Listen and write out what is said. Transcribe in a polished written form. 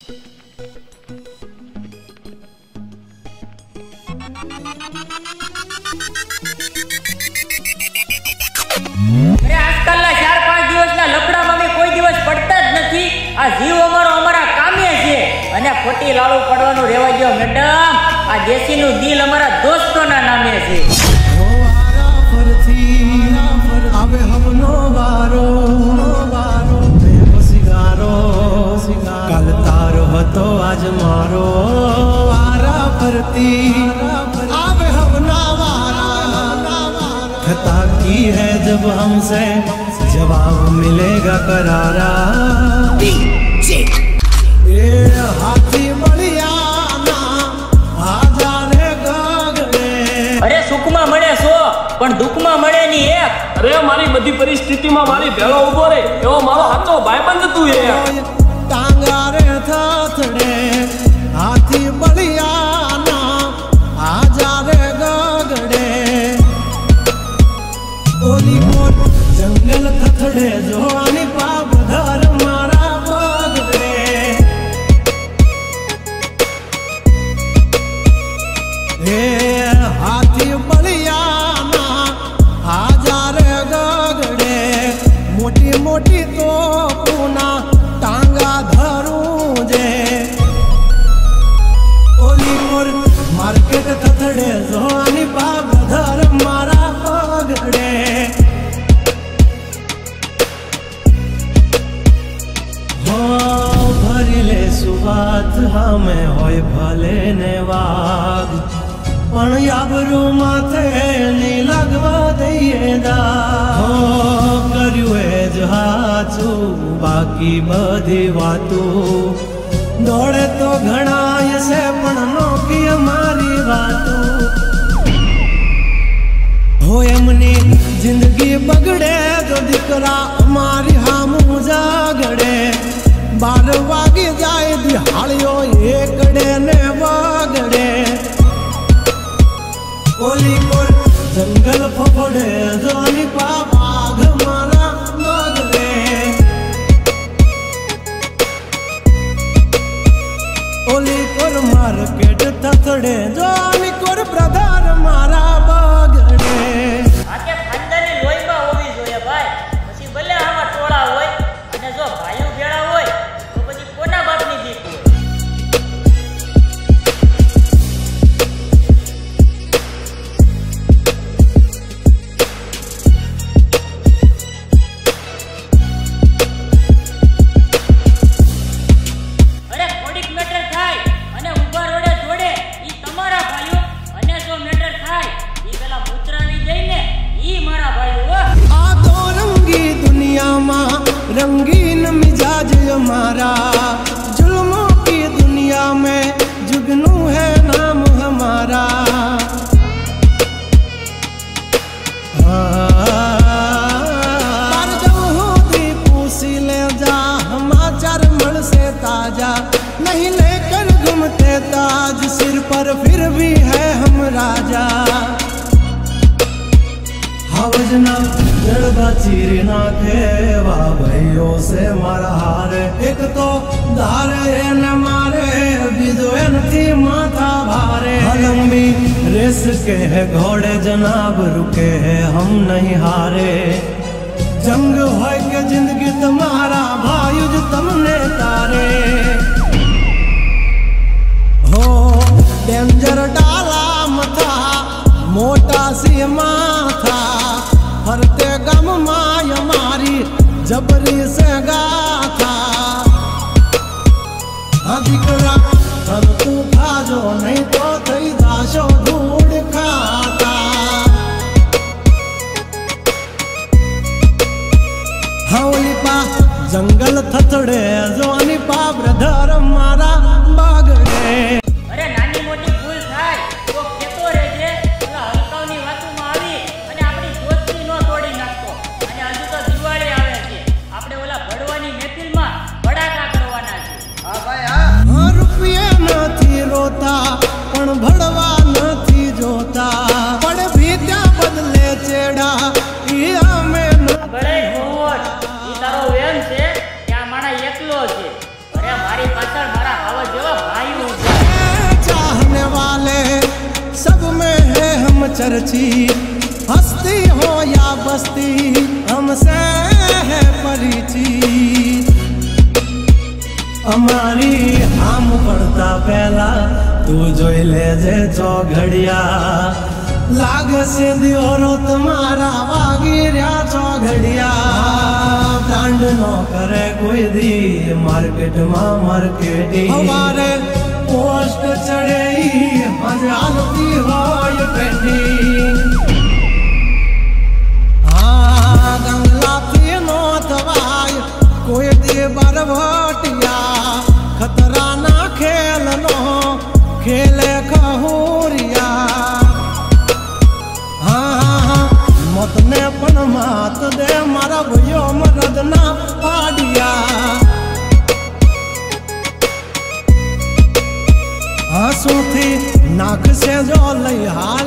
આજકાલના 4-5 દિવસના લફડામાં મેં કોઈ દિવસ પડતા જ નથી. આ જીવ અમારા કામે છે અને ખોટી લાડુ પડવાનું રહેવા દો મેડમ. આ દેશીનું દિલ અમારા દોસ્તોના નામે છે. આવે હવનો વારો કાલ તારો હતો આજ મારો વારા ફરતી આવે હવના વારા खता की है जब हमसे जवाब मिलेगा करारा ये हाथी बलियाना आजारे गगने. અરે સુખમાં મળે સો પણ દુઃખમાં મળે ની એક. અરે મારી બધી પરિસ્થિતિમાં મારી ભેળો ઉભો રે એવો મારો સાચો ભાઈબંધ તું એ. ટાંગારે થથડે હાથી બલિયાના આજારે ગગડે. ઓલી મોર જંગલ થથડે જોવાની પાપ ધર મારા પગડે. હે હાથી બલિયાના આજારે ગગડે. મોટી મોટી તો પૂના ટાંગા ધરું જે. ઓલી મોર માર્કેટ થથડે જોવાની પાપ ધર મારા પગડે. ભરી લે સુવાત હમે હોય ભલે ને વાગ પણ આબરૂ માથે ની લાગવા દઈએ દા. કર્યું એ જ હાચું બાકી બધી વાતું દોડે તો ઘણાય છે પણ નોકી અમારી વાતું. હો એમની જિંદગી બગડે તો દીકરા અમારી હામું જાગડે. 12 વાગી જાય દિહાળીઓ એકડે ને વાગડે. ઓલી કોર જંગલ ફફડે જોની પાગ મારા મગડે. ઓલી કોર માર્કેટ થથડે જોની કોર પ્રધાર મારા બગડે. આ કે ખાનદાની લોહીમાં હોવી જોઈએ ભાઈ. પછી ભલે આમાં ટોળા હોય અને જો ભાઈઓ ભેળા હોય તો પછી કોના બાપની દીક હોય. અરે થોડીક મેટર થાય અને ઊભા રોડે જોડે ઈ તમારા ભાઈઓ અને જો મેટર થાય ઈ પેલા મુતરાવી જઈને ઈ મારા ભાઈઓ હો. આ તો રંગી દુનિયામાં रंगीन मिजाज हमारा जुल्मों की दुनिया में जुगनू है नाम हमारा. पर जब होती पूसी ले जा समाचार મળશે ताजा नहीं लेकर घूमते ताज सिर पर फिर भी है हम राजा. हवजना जड़बा चीर नाखे वा भाइयों से मारा हारे. एक तो धारे न मारे बीजो एनथी माथा भारे. लंबी रेस के है घोड़े जनाब रुके है हम नहीं हारे. जंग होय के जिंदगी तुम्हारा भाई जो तुमने तारे. हो डेंजर डाला मथा मोटा सी माथा फरते गम माय मारी जबरी से गाथा. દીકરા તન તું ખાજો નહીં તો થઈ જાશો ધૂળ ખાતા. હવલી પા જંગલ થથડે જોની પા બ્રધર મારા બગડે. અરે નાની મોટી ભૂલ થાય તો કેતો રહેજે. ઓલા હલકાવની વાતોમાં આવી અને આપણી દોસ્તી નો તોડી નાખતો. અને હજુ તો દિવાળી આવે છે. આપણે ઓલા ભડવાની મહેફિલમાં ભડાકા કરવાના છે. હા ભાઈ હા. રૂપિયા નથી રોતા પણ चर्चित, हस्ती हो या बस्ती हमसे है परिचित। અમારી આમ પડતા પહેલા તું જોઈ લેજે ચોઘડિયા, લાગશે દિયોરો તમારા વાગી રહ્યા ચોઘડિયા। બ્રાન્ડ નો કરે કોઈ દી માર્કેટમાં માર્કેટિંગ, અમારે પોસ્ટ ચડે મજા આવતી હોય પેન્ડિંગ। હા ગંગલાથી નો થવાય કોઈ દી બરવટિયા, खतरा ना खेल नो खेले खहुरिया। हाँ मत ने पण मात दे मारा भयो मरद ना पाडिया। हंसू थी नाक से जो लई हाथ